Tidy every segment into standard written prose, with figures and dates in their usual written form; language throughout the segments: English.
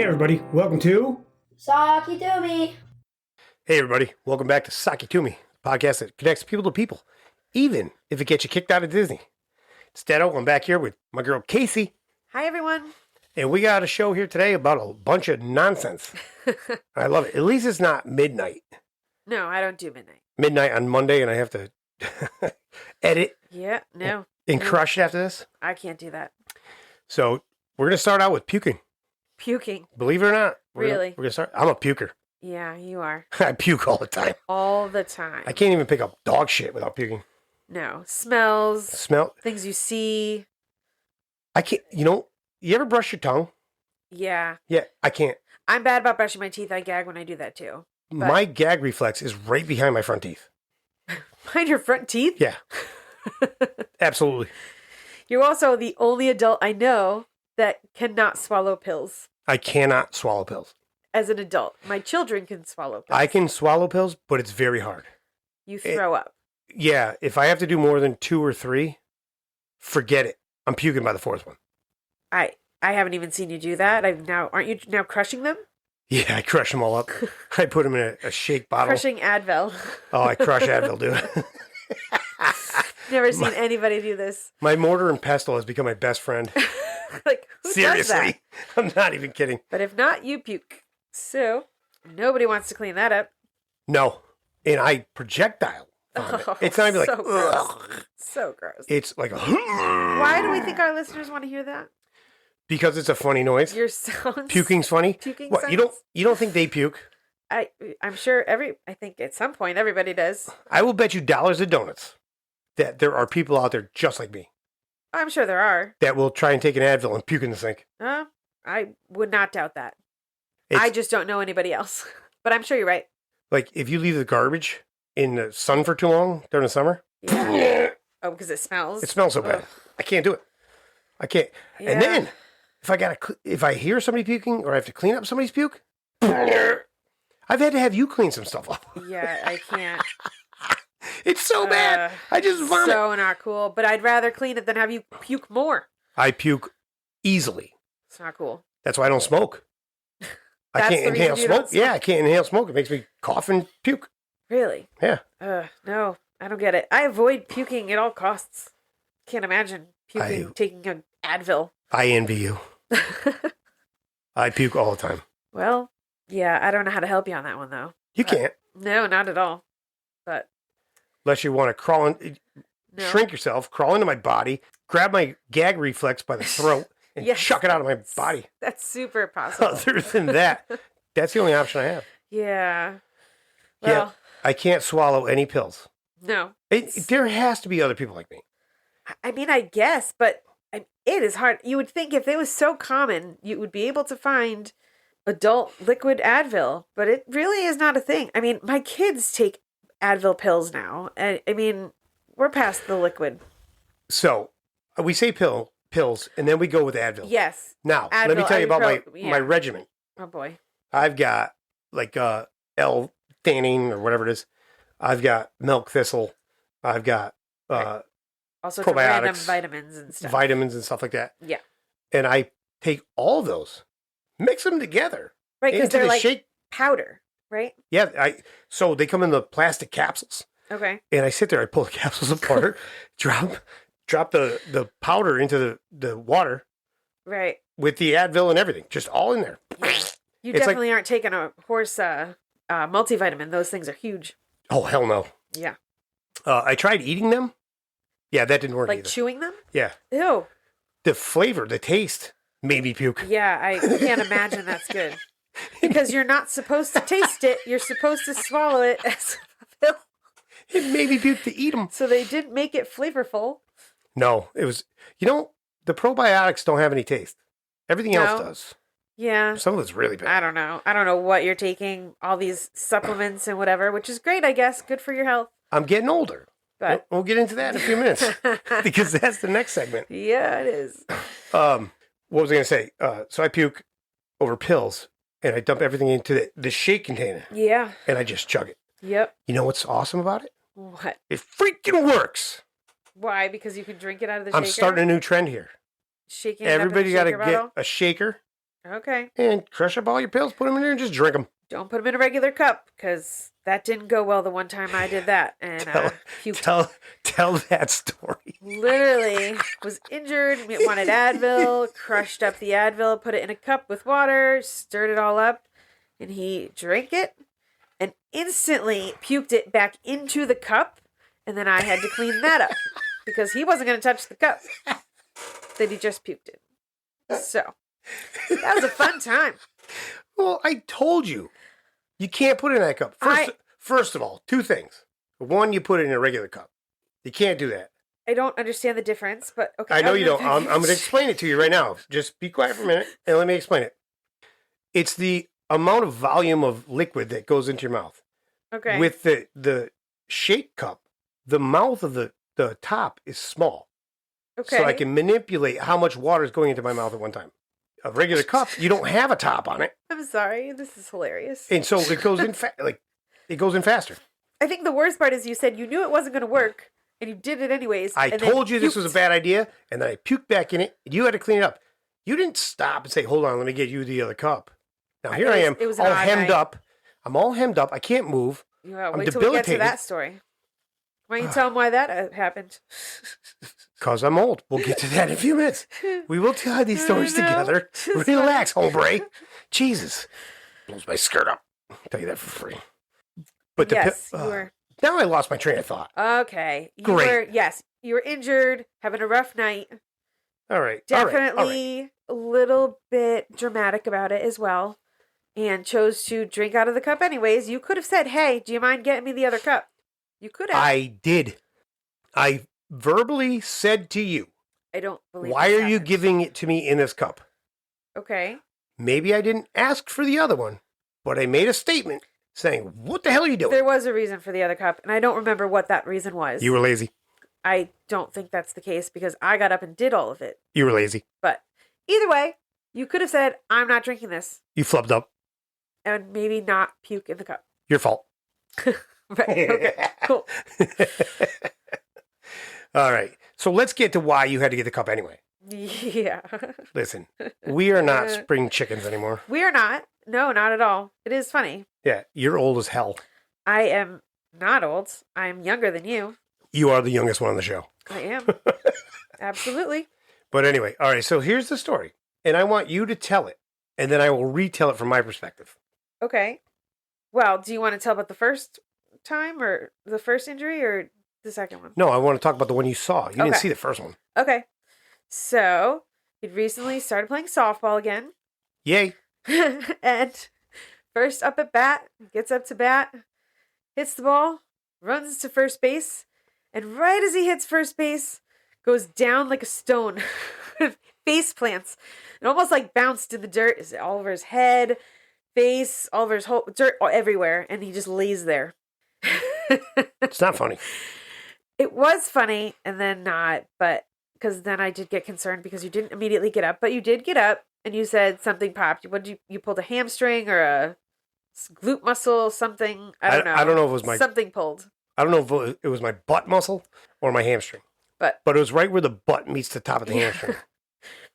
Hey everybody, welcome to Sockeytome. Hey everybody, welcome back to Sockeytome, the podcast that connects people to people, even if it gets you kicked out of Disney. It's Detto. I'm back here with my girl Casey, Hi, everyone. and we got a show here today about a bunch of nonsense. I love it. At least it's not midnight. No, I don't do midnight. Midnight on Monday, and I have to edit Yeah, no. and crush it after this. I can't do that. So we're gonna start out with puking. Puking. Believe it or not, Really? we're gonna start. I'm a puker. Yeah, you are. I puke all the time. All the time. I can't even pick up dog shit without puking. No. Smells, Smell. things you see. I can't. You ever brush your tongue? Yeah. Yeah, I can't. I'm bad about brushing my teeth. I gag when I do that too. But- My gag reflex is right behind my front teeth. Behind your front teeth? Yeah. Absolutely. You're also the only adult I know that cannot swallow pills I cannot swallow pills. as an adult. My children can swallow pills. I can swallow pills, but it's very hard. You throw up. Yeah, if I have to do more than 2 or 3, forget it. I'm puking by the 4th one. I haven't even seen you do that. Aren't you now crushing them? Yeah, I crush them all up. I put them in a shake bottle. Crushing Advil. Oh, I crush Advil, dude. Never seen anybody do this. My mortar and pestle has become my best friend. Like, who does that? Seriously. I'm not even kidding. But if not, you puke. So, nobody wants to clean that up. No. And I projectile. vomit. Oh, It's not even like, so gross. ugh. So gross. It's like, Why do we think our listeners want to hear that? Because it's a funny noise. Your sounds. Puking's funny. Puking What, sounds? you don't think they puke? I'm sure I think at some point everybody does. I will bet you dollars of donuts that there are people out there just like me I'm sure there are. that will try and take an Advil and puke in the sink. I would not doubt that. It's I just don't know anybody else. But I'm sure you're right. like if you leave the garbage in the sun for too long during the summer, Yeah. Oh, because it smells. it smells so bad. Ugh. I can't do it. I can't. Yeah. And then if I hear somebody puking or I have to clean up somebody's puke, I've had to have you clean some stuff up. Yeah, I can't. It's so bad. I just vomit. So not cool. But I'd rather clean it than have you puke more. I puke easily. It's not cool. That's why I don't smoke. I That's can't the reason inhale you don't smoke. Yeah, I can't inhale smoke. It makes me cough and puke. Really? Yeah. No, I don't get it. I avoid puking at all costs. Can't imagine puking, taking an Advil. I envy you. I puke all the time. Well, yeah, I don't know how to help you on that one, though. You can't. No, not at all. But Unless you want to crawl in, no. shrink yourself, crawl into my body, grab my gag reflex by the throat, and Yes. chuck it out of my body. That's super possible. Other than that, that's the only option I have. Yeah. Yeah. Well, I can't swallow any pills. no. There has to be other people like me. I mean, I guess, but it is hard. You would think if it was so common, you would be able to find adult liquid Advil, but it really is not a thing. I mean, my kids take Advil pills now. I mean, we're past the liquid. So we say pills, and then we go with Advil. Yes. Now, let me Advil, tell you about ibuprofen, my yeah. regimen. Oh boy. I've got like L-theanine or whatever it is. I've got milk thistle. I've got Also, some random probiotics, vitamins and stuff. vitamins and stuff like that. Yeah. And I take all those, mix them together Right, because into they're the like shake. powder, right? Yeah, so they come in the plastic capsules, Okay. and I sit there. I pull the capsules apart, drop the powder into the water Right. with the Advil and everything, just all in there. Yeah. You It's like- definitely aren't taking a horse multivitamin. Those things are huge. Oh hell no! Yeah. I tried eating them. Yeah, that didn't work Like either. chewing them? Yeah, Ew. the flavor, the taste made me puke. Yeah, I can't imagine that's good. Because you're not supposed to taste it. You're supposed to swallow it as a pill. It made me puke to eat them. So they didn't make it flavorful. No, it was. The probiotics don't have any taste. Everything else No? does. Yeah. Some of it's really bad. I don't know. I don't know what you're taking, all these supplements and whatever, which is great, I guess. Good for your health. I'm getting older. But We'll get into that in a few minutes because that's the next segment. yeah, it is. What was I going to say? So I puke over pills and I dump everything into the shake container Yeah. and I just chug it. Yep. You know what's awesome about it? What? It freaking works. Why? Because you can drink it out of the I'm shaker? starting a new trend here. Shaking it up in Everybody a got to shaker get bottle? a shaker Okay. And crush up all your pills, put them in there, and just drink them. Don't put them in a regular cup, because that didn't go well the one time I did that. And puked. Tell that story. Literally was injured, wanted Advil, crushed up the Advil, put it in a cup with water, stirred it all up, and he drank it and instantly puked it back into the cup. And then I had to clean that up because he wasn't going to touch the cup. Then he just puked it. So that was a fun time. Well, I told you. You can't put it in that cup. First of all, two things. One, you put it in a regular cup. You can't do that. I don't understand the difference, but okay. I know you don't. I'm going to explain it to you right now. Just be quiet for a minute and let me explain it. It's the amount of volume of liquid that goes into your mouth. Okay. With the shake cup, the mouth of the top is small. Okay. So I can manipulate how much water is going into my mouth at one time. A regular cup, you don't have a top on it. I'm sorry. This is hilarious. And so it goes in it goes in faster. I think the worst part is you said you knew it wasn't going to work, and you did it anyways. I told you this was a bad idea, and then I puked back in it, and you had to clean it up. You didn't stop and say, hold on, let me get you the other cup. Now, here I am, all hemmed up. I'm all hemmed up. I can't move. Yeah, I'm wait till we get to debilitated. that story. Why don't you tell them why that happened? Because I'm old. We'll get to that in a few minutes. We will tell these stories together. Relax, hombre. Jesus. Blows my skirt up. I'll tell you that for free. But yes, you were. Now I lost my train of thought. Okay. Great. You were injured, having a rough night. All right. Definitely a little bit dramatic about it as well. And chose to drink out of the cup anyways. You could have said, hey, do you mind getting me the other cup? You could have. I did. I verbally said to you, I don't believe why this are you happened. giving it to me in this cup? Okay. Maybe I didn't ask for the other one, but I made a statement saying, what the hell are you doing? There was a reason for the other cup, and I don't remember what that reason was. You were lazy. I don't think that's the case because I got up and did all of it. You were lazy. But either way, you could have said, I'm not drinking this. You flubbed up. And maybe not puke in the cup. Your fault. Right. Okay. Cool. All right. So let's get to why you had to get the cup anyway. Yeah. Listen, we are not spring chickens anymore. We are not. No, not at all. It is funny. Yeah, you're old as hell. I am not old. I am younger than you. You are the youngest one on the show. I am. Absolutely. But anyway, all right. So here's the story. And I want you to tell it. And then I will retell it from my perspective. Okay. Well, do you want to tell about the first time or the first injury or the second one? No, I want to talk about the one you saw. You didn't see the first one. Okay. So, he'd recently started playing softball again. Yay. And first up at bat, gets up to bat, hits the ball, runs to first base, and right as he hits first base, goes down like a stone. Face plants. It almost like bounced in the dirt all over his head, face, all over his whole dirt everywhere, and he just lays there. It's not funny. It was funny and then not, but because then I did get concerned because you didn't immediately get up, but you did get up and you said something popped. What did you pulled a hamstring or a glute muscle, something? I don't know. I don't know if it was my something pulled. I don't know if it was my butt muscle or my hamstring. But it was right where the butt meets the top of the hamstring.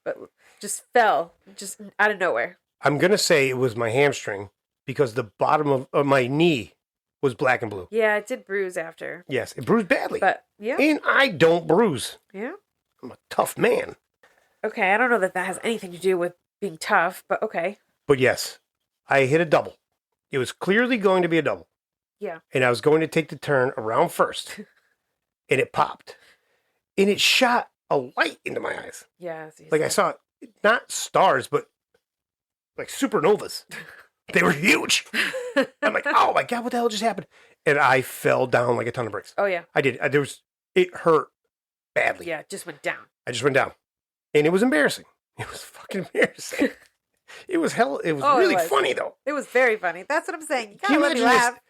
But just fell just out of nowhere. I'm going to say it was my hamstring because the bottom of my knee was black and blue. Yeah, it did bruise after. Yes, it bruised badly. But, yeah. And I don't bruise. Yeah. I'm a tough man. Okay, I don't know that has anything to do with being tough, but okay. But yes, I hit a double. It was clearly going to be a double. Yeah. And I was going to take the turn around first. And it popped. And it shot a light into my eyes. Yeah. Like I saw, not stars, but like supernovas. They were huge. I'm like, oh my God, what the hell just happened? And I fell down like a ton of bricks. Oh, yeah. I did. It hurt badly. Yeah, it just went down. I just went down. And it was embarrassing. It was fucking embarrassing. It was hell. It was really funny, though. It was very funny. That's what I'm saying. You Can you gotta let me imagine laugh.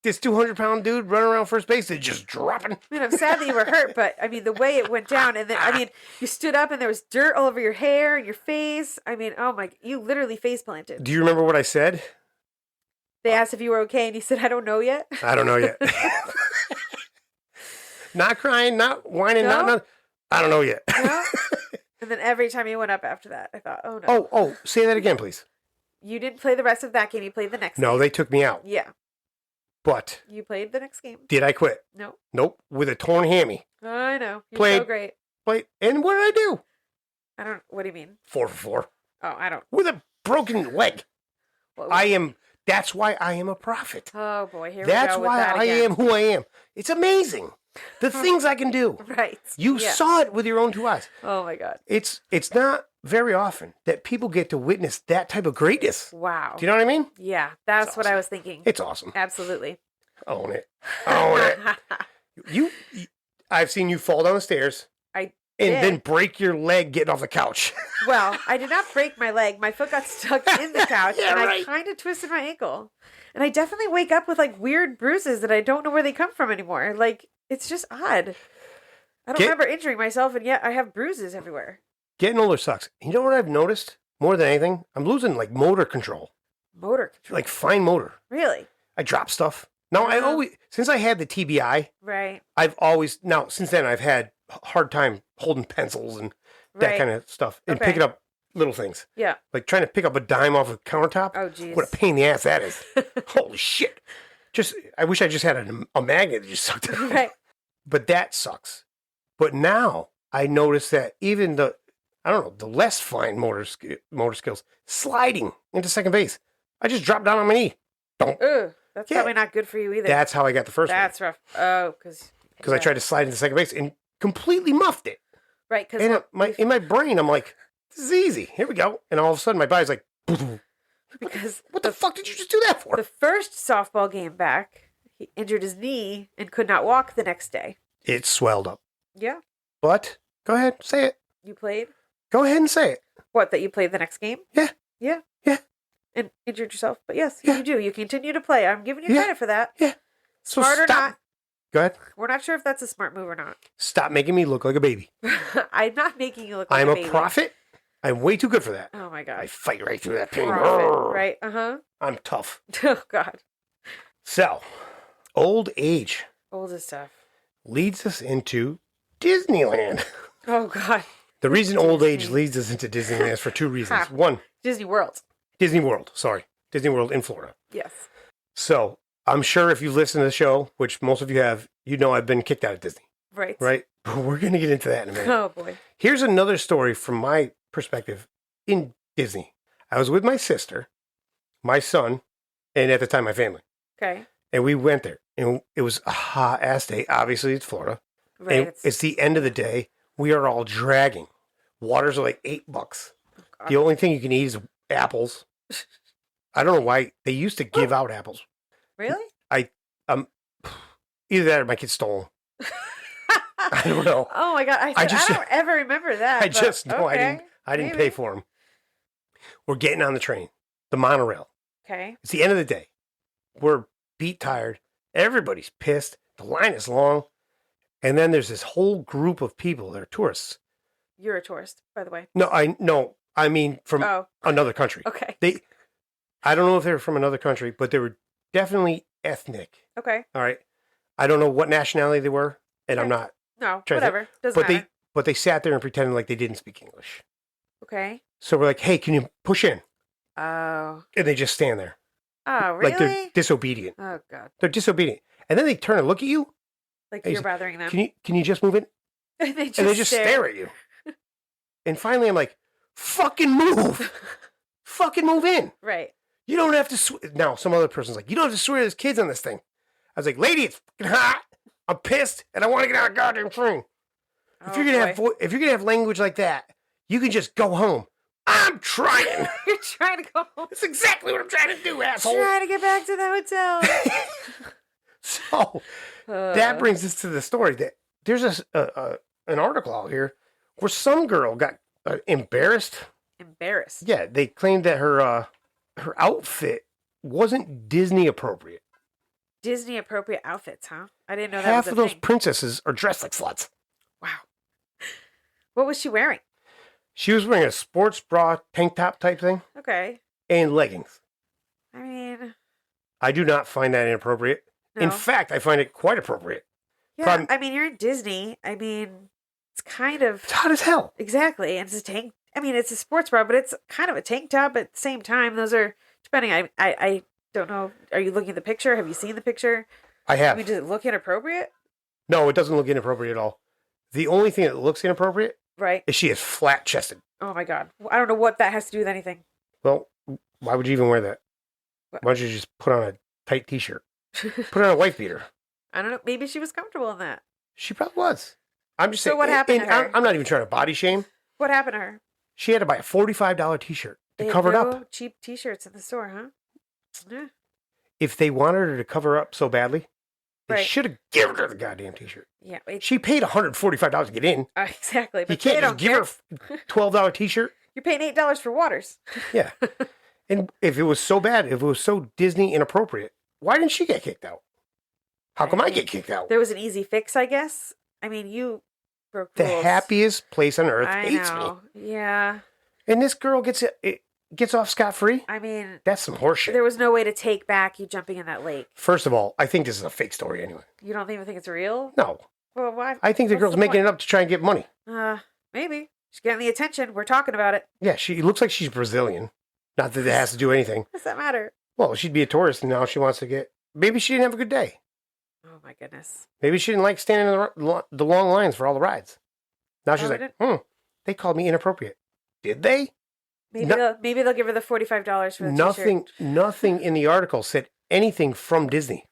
This 200-pound dude running around first base and just dropping. I mean, I'm sad that you were hurt, but I mean, the way it went down, and then I mean, you stood up and there was dirt all over your hair and your face. I mean, oh my, you literally face planted. Do you remember what I said? They asked if you were okay, and you said, "I don't know yet." I don't know yet. Not crying, not whining, No? not. I don't know yet. No? And then every time you went up after that, I thought, oh no. Oh, say that again, please. You didn't play the rest of that game. You played the next game. No, they took me out. Yeah. But You played the next game. did I quit? No. Nope. With a torn hammy. I know. You're Played. so great. And what did I do? I don't. What do you mean? 4 for 4. Oh, I don't. With a broken leg. What was- That's why I am a prophet. Oh boy, here That's we go with why that I again. am who I am. It's amazing. The things I can do. Right. You Yeah. saw it with your own 2 eyes. Oh my god. It's not very often that people get to witness that type of greatness. Wow. Do you know what I mean? Yeah, that's It's what I awesome. was thinking. It's awesome. Absolutely. Own it. Own it. I've seen you fall down the stairs I and did. then break your leg getting off the couch. Well, I did not break my leg. My foot got stuck in the couch, Yeah, and right. I kind of twisted my ankle. And I definitely wake up with like weird bruises that I don't know where they come from anymore. Like it's just odd. I don't remember injuring myself, and yet I have bruises everywhere. Getting older sucks. You know what I've noticed more than anything? I'm losing like motor control, Motor control. like fine motor. Really? I drop stuff. Now since I had the TBI, Right. since then I've had a hard time holding pencils and that Right. kind of stuff and Okay. picking up little things. Yeah. Like trying to pick up a dime off a countertop. Oh, geez. What a pain in the ass that is. Holy shit. I wish I just had a magnet that just sucked it out. Right. But that sucks. But now I notice that even the less fine motor skills, sliding into second base. I just dropped down on my knee. Don't. Ugh, that's Yeah. probably not good for you either. That's how I got the first one. That's rough. Oh, because Because I tried to slide into second base and completely muffed it. Right, because And in my brain, I'm like, this is easy. Here we go. And all of a sudden, my body's like, because what the fuck did you just do that for? the first softball game back, he injured his knee and could not walk the next day. It swelled up. Yeah, But go ahead, say it. you played. Go ahead and say it. What, that you played the next game? Yeah. Yeah. Yeah. And injured yourself. But yes, Yeah. you do. You continue to play. I'm giving you Yeah. credit for that. Yeah. So Smart or stop. not, Go ahead. we're not sure if that's a smart move or not. Stop making me look like a baby. I'm not making you look like I'm a a baby. prophet. I'm way too good for that. Oh my I god. fight right through that pain. Profit, right? Uh-huh. I'm tough. Oh god. So, old age Old stuff. leads us into Disneyland. Oh god. The reason old age Disney. leads us into Disneyland is for 2 reasons. Ha. One, Disney World. Disney World. Sorry. Disney World in Florida. Yes. So, I'm sure if you've listened to the show, which most of you have, you know I've been kicked out of Disney, Right. right? But we're going to get into that in a minute. Oh boy. Here's another story from my perspective in Disney. I was with my sister, my son, and at the time, my family. Okay. And we went there. And it was a hot ass day. Obviously, it's Florida. Right. And it's the end of the day. We are all dragging. Waters are like $8. God. The only thing you can eat is apples. I don't know why they used to give out apples. Really? Either that or my kids stole them. I don't know. Oh my god! I don't ever remember that. I but just know okay. I didn't maybe. pay for them. We're getting on the train, the monorail. Okay. It's the end of the day. We're beat tired. Everybody's pissed. The line is long. And then there's this whole group of people that are tourists. You're a tourist, by the way. No, I mean from Oh. another country. Okay. I don't know if they were from another country, but they were definitely ethnic. Okay. All right. I don't know what nationality they were, and I'm Okay. not. No. Try to think. Whatever. Doesn't matter. But they sat there and pretended like they didn't speak English. Okay. So we're like, hey, can you push in? Oh. And they just stand there. Oh, really? Like they're disobedient. Oh god. They're disobedient. And then they turn and look at you. Like Hey, you're bothering them. Can you just move in? And they just, And they just stare at you. And finally I'm like, fucking move. Fucking move in. Right. You don't have to now some other person's like, you don't have to swear there's kids on this thing. I was like, lady, it's fucking hot. I'm pissed and I want to get on a goddamn train. If Oh, you're gonna boy. if you're gonna have language like that, you can just go home. I'm trying. You're trying to go home. That's exactly what I'm trying to do, asshole. Trying to get back to the hotel. So that brings us to the story that there's an article out here where some girl got embarrassed. Embarrassed. Yeah, they claimed that her outfit wasn't Disney appropriate. Disney appropriate outfits, huh? I didn't know that Half was of a those thing. princesses are dressed like sluts. Wow. What was she wearing? She was wearing a sports bra tank top type thing Okay. and leggings. I mean, I do not find that inappropriate. no. In fact, I find it quite appropriate. Yeah, Problem- I mean, you're in Disney. I mean, It's kind of It's hot as hell. exactly, and it's a tank. I mean, it's a sports bra, but it's kind of a tank top at the same time. Those are depending. I don't know. Are you looking at the picture? Have you seen the picture? I I have. mean, does it look inappropriate? No, it doesn't look inappropriate at all. The only thing that looks inappropriate Right. is she is flat chested. Oh my god. I don't know what that has to do with anything. Well, why would you even wear that? What? Why don't you just put on a tight t-shirt? Put on a wife beater. I don't know. Maybe she was comfortable in that. She probably was. I'm just So saying. what happened and to her? I'm not even trying to body shame. What happened to her? She had to buy a $45 t-shirt to They cover it have up. no cheap T-shirts in the store, huh? Yeah. If they wanted her to cover up so badly, they Right. should have given her the goddamn t-shirt. Yeah. She paid $145 to get in. Exactly. You But can't they just don't give care. her a $12 t-shirt. You're paying $8 for waters. Yeah. And if it was so bad, if it was so Disney inappropriate, why didn't she get kicked out? How come I get kicked out? There was an easy fix, I guess. I mean, you broke The rules. happiest place on earth I hates know. me. Yeah. And this girl gets off scot-free? I mean, That's some horseshit. there was no way to take back you jumping in that lake. First of all, I think this is a fake story anyway. You don't even think it's real? No. Well, why? I think the What's girl's the making point? it up to try and get money. Maybe. She's getting the attention. We're talking about it. Yeah, she looks like she's Brazilian. Not that it has to do anything. What does that matter? Well, she'd be a tourist and now she wants to get... Maybe she didn't have a good day. Oh my goodness. Maybe she didn't like standing in the long lines for all the rides. Now she's Oh, like, they called me inappropriate. Did they? Maybe they'll give her the $45 for the t-shirt. Nothing in the article said anything from Disney.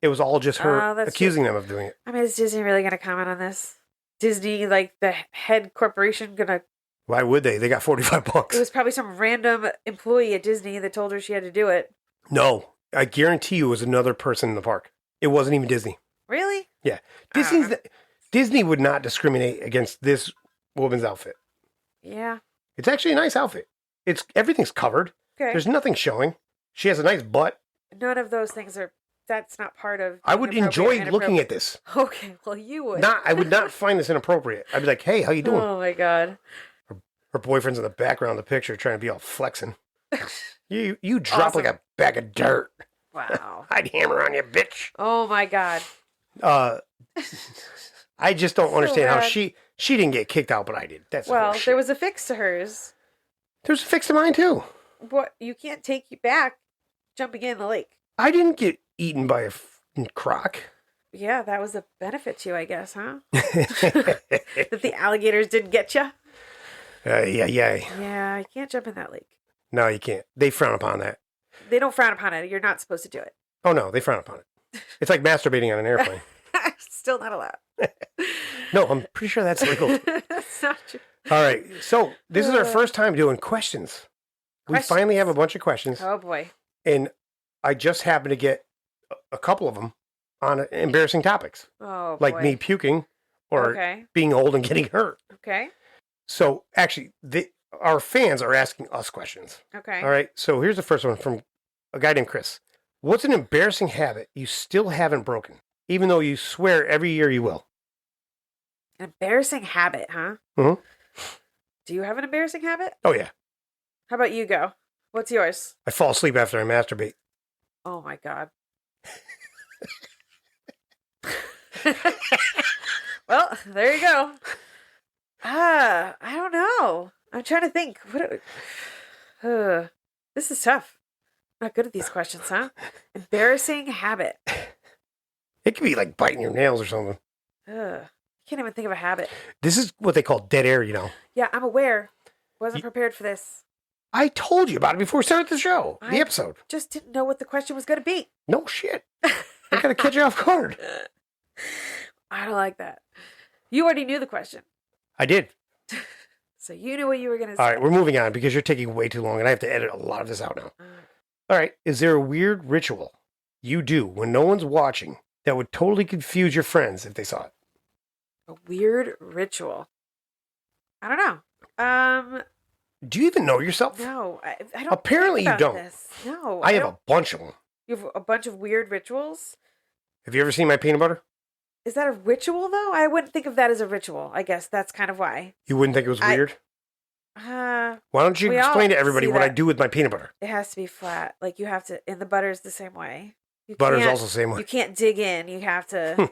It was all just her Oh, that's accusing them of doing it. I mean, is Disney really going to comment on this? Disney, like the head corporation, going to... Why would they? They got $45. It was probably some random employee at Disney that told her she had to do it. No, I guarantee you it was another person in the park. It wasn't even Disney. Really? Yeah. Uh. Disney would not discriminate against this woman's outfit. Yeah. It's actually a nice outfit. Everything's covered. Okay. There's nothing showing. She has a nice butt. None of those things are... That's not part of... I would enjoy looking at this. Okay, well, you would. I would not find this inappropriate. I'd be like, hey, how you doing? Oh, my God. Her boyfriend's in the background of the picture trying to be all flexing. You drop like Awesome. a bag of dirt. Wow. I'd hammer on you, bitch. Oh, my God. I just don't So understand how bad. she didn't get kicked out, but I did. That's Well, horseshit. there was a fix to hers. There's a fix to mine too. What? You can't take you back jumping in the lake. I didn't get eaten by a croc. Yeah, that was a benefit to you, I guess, huh? That the alligators didn't get you? Yeah. Yeah, you can't jump in that lake. No, you can't. They frown upon that. They don't frown upon it. You're not supposed to do it. Oh no, they frown upon it. It's like masturbating on an airplane. Still not allowed. No, I'm pretty sure that's legal. That's not true. All right, so this is our first time doing questions. We Questions. finally have a bunch of questions, Oh, boy. and I just happened to get a couple of them on embarrassing topics, Oh, like boy. me puking or Okay. being old and getting hurt. Okay. So actually, our fans are asking us questions. Okay. All right, so here's the first one from a guy named Chris. What's an embarrassing habit you still haven't broken, even though you swear every year you will? Embarrassing habit, huh? Mhm. Do you have an embarrassing habit? Oh yeah, How about you go? What's yours? I fall asleep after I masturbate. Oh, my God. Well, there you go. I don't know. I'm trying to think. This is tough. I'm not good at these questions, huh? Embarrassing habit. It could be like biting your nails or something. Can't even think of a habit. This is what they call dead air, you know. Yeah, I'm aware. Wasn't prepared for this. I told you about it before we started the show, the I- episode. Just didn't know what the question was going to be. No shit. I gotta catch you off guard. I don't like that. You already knew the question. I did. So you knew what you were going to say. All right, we're moving on because you're taking way too long and I have to edit a lot of this out now. All right, is there a weird ritual you do when no one's watching that would totally confuse your friends if they saw it? A weird ritual. I don't know. Do you even know yourself? No, I don't. Apparently think you about don't. This. No, I have don't. a bunch of them. You have a bunch of weird rituals. Have you ever seen my peanut butter? Is that a ritual though? I wouldn't think of that as a ritual. I guess that's kind of why. You wouldn't think it was weird? Why don't you we all explain to everybody see what I that. do with my peanut butter? It has to be flat. Like you have to, and the butter is the same way. You Butter's can't- also the same way. You can't dig in. You have to.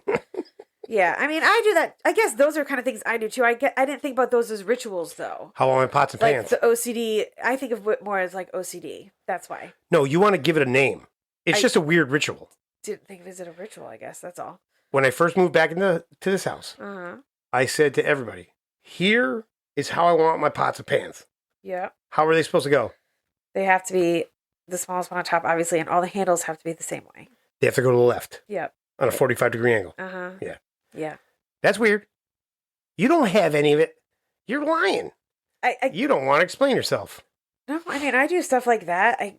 Yeah, I mean, I do that. I guess those are kind of things I do too. I didn't think about those as rituals though. How long my pots and Like pans? the OCD, I think of it more as like OCD. That's why. No, you want to give it a name. It's just a weird ritual. Didn't think of it as a ritual, I guess. That's all. When I first moved back to this house, Uh-huh. I said to everybody, here is how I want my pots and pans. Yeah. How are they supposed to go? They have to be the smallest one on top, obviously, and all the handles have to be the same way. They have to go to the left Yep. on a 45-degree angle. Uh-huh. Yeah. Yeah. That's weird. You don't have any of it. You're lying. You don't want to explain yourself. No, I mean, I do stuff like that. I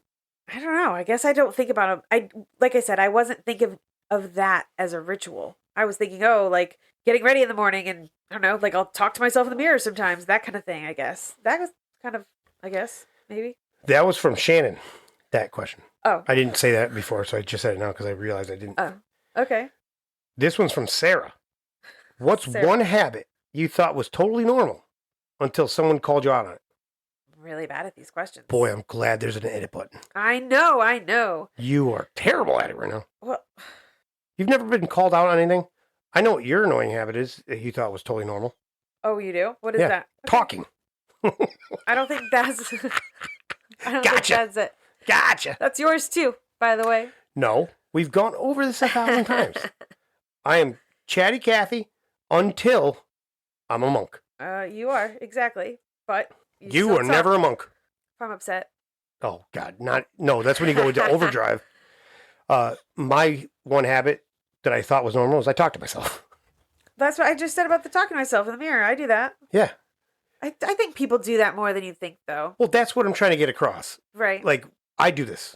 don't know. I guess I don't think about it. Like I said, I wasn't thinking of that as a ritual. I was thinking, like getting ready in the morning and I don't know, like I'll talk to myself in the mirror sometimes, that kind of thing, I guess. That was kind of, I guess, maybe. That was from Shannon, that question. Oh. I didn't say that before, so I just said it now because I realized I didn't. Oh, okay. This one's from Sarah. What's Sarah. one habit you thought was totally normal until someone called you out on it? I'm really bad at these questions. Boy, I'm glad there's an edit button. I know. You are terrible at it right now. Well, You've never been called out on anything? I know what your annoying habit is that you thought was totally normal. oh, you do? What is Yeah, that? talking. I don't think that's I don't think Gotcha. that's it. Gotcha. That's yours too, by the way. No, we've gone over this 1,000 times. I am chatty Cathy until I'm a monk. You are, exactly. But You still are talk never a monk. if I'm upset. Oh, God. No, that's when you go into overdrive. My one habit that I thought was normal is I talk to myself. That's what I just said about the talking to myself in the mirror. I do that. Yeah. I think people do that more than you think, though. Well, that's what I'm trying to get across. Right. Like, I do this.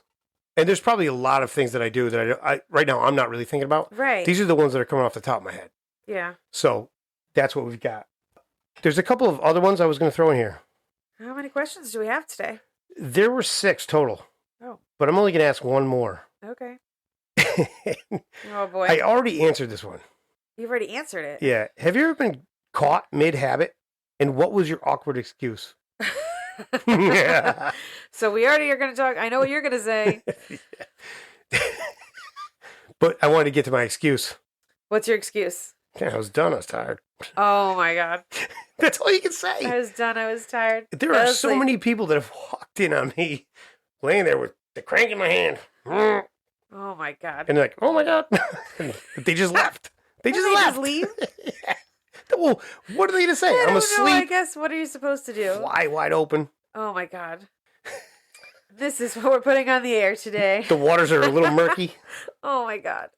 And there's probably a lot of things that I do that I right now I'm not really thinking about. Right. These are the ones that are coming off the top of my head. Yeah. So that's what we've got. There's a couple of other ones I was going to throw in here. How many questions do we have today? There were 6 total. Oh. But I'm only going to ask one more. Okay. Oh, boy. I already answered this one. You've already answered it. Yeah. Have you ever been caught mid-habit? And what was your awkward excuse? Yeah. So we already are going to talk. I know what you're going to say. But I wanted to get to my excuse. What's your excuse? Yeah, I was done. I was tired. Oh, my God. That's all you can I say. was done. I was tired. There I are was so asleep. many people that have walked in on me laying there with the crank in my hand. And Oh, my God. they're like, oh my God. They just left. They just Didn't they left. just leave? Yeah. Well, what are they going to say? I I'm don't asleep. know. I guess. What are you supposed to do? Fly wide open. Oh, my God. This is what we're putting on the air today. The waters are a little murky. Oh, my God.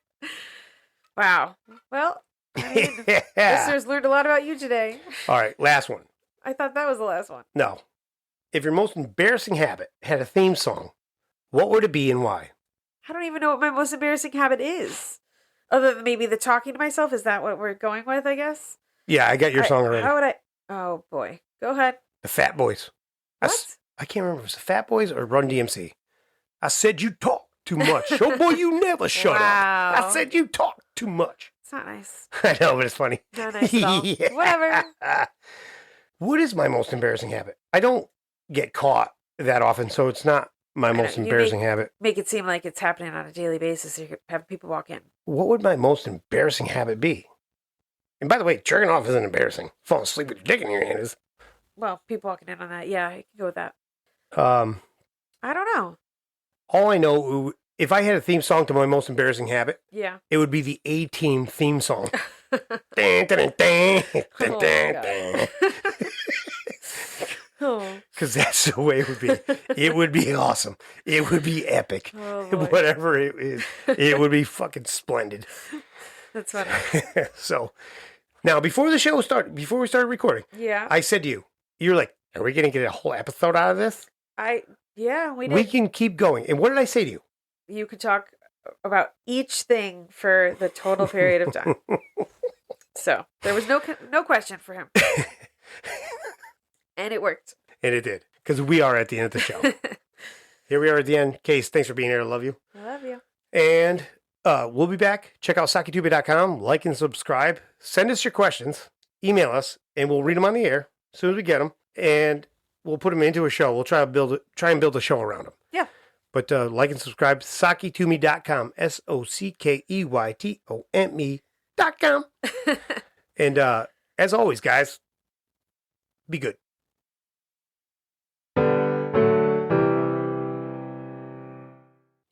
Wow. Well, I mean, Yeah. listeners learned a lot about you today. All right, last one. I thought that was the last one. No. If your most embarrassing habit had a theme song, what would it be and why? I don't even know what my most embarrassing habit is. Other than maybe the talking to myself. Is that what we're going with, I guess? Yeah, I got your song already. How would I? Oh, boy. Go ahead. The Fat Boys. What? I can't remember if it was the Fat Boys or Run DMC. I said you talk too much. Oh boy, you never shut up. Wow. I said you talk too much. It's not nice. I know, but it's funny. Not nice at all. Yeah. Whatever. What is my most embarrassing habit? I don't get caught that often, so it's not my know, most you embarrassing habit. Make it seem like it's happening on a daily basis. So you could have people walk in. What would my most embarrassing habit be? And by the way, jerking off isn't embarrassing. Falling asleep with your dick in your hand is. Well, people walking in on that. Yeah, I can go with that. Um, I don't know. all I know, if I had a theme song to my most embarrassing habit, Yeah. it would be the A-Team theme song. Dun, dun, dun, dun, dun, Oh, dun, God. dun. Oh. Because that's the way it would be. It would be awesome. It would be epic. Oh, boy. Whatever it is, it would be fucking splendid. That's funny. So, now before we started recording, Yeah. I said to you, you're like, are we going to get a whole episode out of this? Yeah, we did. We can keep going. And what did I say to you? You could talk about each thing for the total period of time. So there was no question for him. And it worked. And it did. Because we are at the end of the show. Here we are at the end. Case, thanks for being here. I love you. I love you. And we'll be back. Check out Sockeytome.com. Like and subscribe. Send us your questions. Email us. And we'll read them on the air as soon as we get them. And we'll put them into a show. We'll try and build a show around them. Yeah. But like and subscribe. Sockeytome.com. Sockeytome.com. Sockeytome.com. And as always, guys, be good.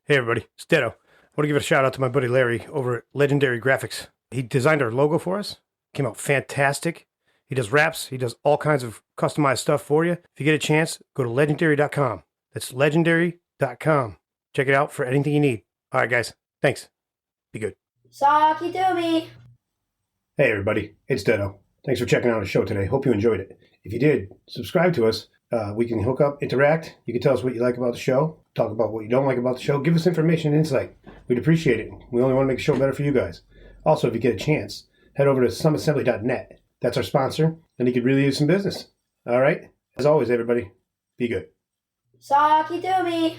Hey, everybody. It's Detto. I want to give a shout out to my buddy Larry over at Legendary Graphics. He designed our logo for us. Came out fantastic. He does wraps. He does all kinds of customized stuff for you. If you get a chance, go to legendary.com. That's legendary.com. Check it out for anything you need. All right, guys. Thanks. Be good. Sockeytome. Hey, everybody. It's Detto. Thanks for checking out the show today. Hope you enjoyed it. If you did, subscribe to us. We can hook up, interact. You can tell us what you like about the show. Talk about what you don't like about the show. Give us information and insight. We'd appreciate it. We only want to make the show better for you guys. Also, if you get a chance, head over to sumassembly.net. That's our sponsor, and you could really use some business. All right? As always, everybody, be good. Sockeytome.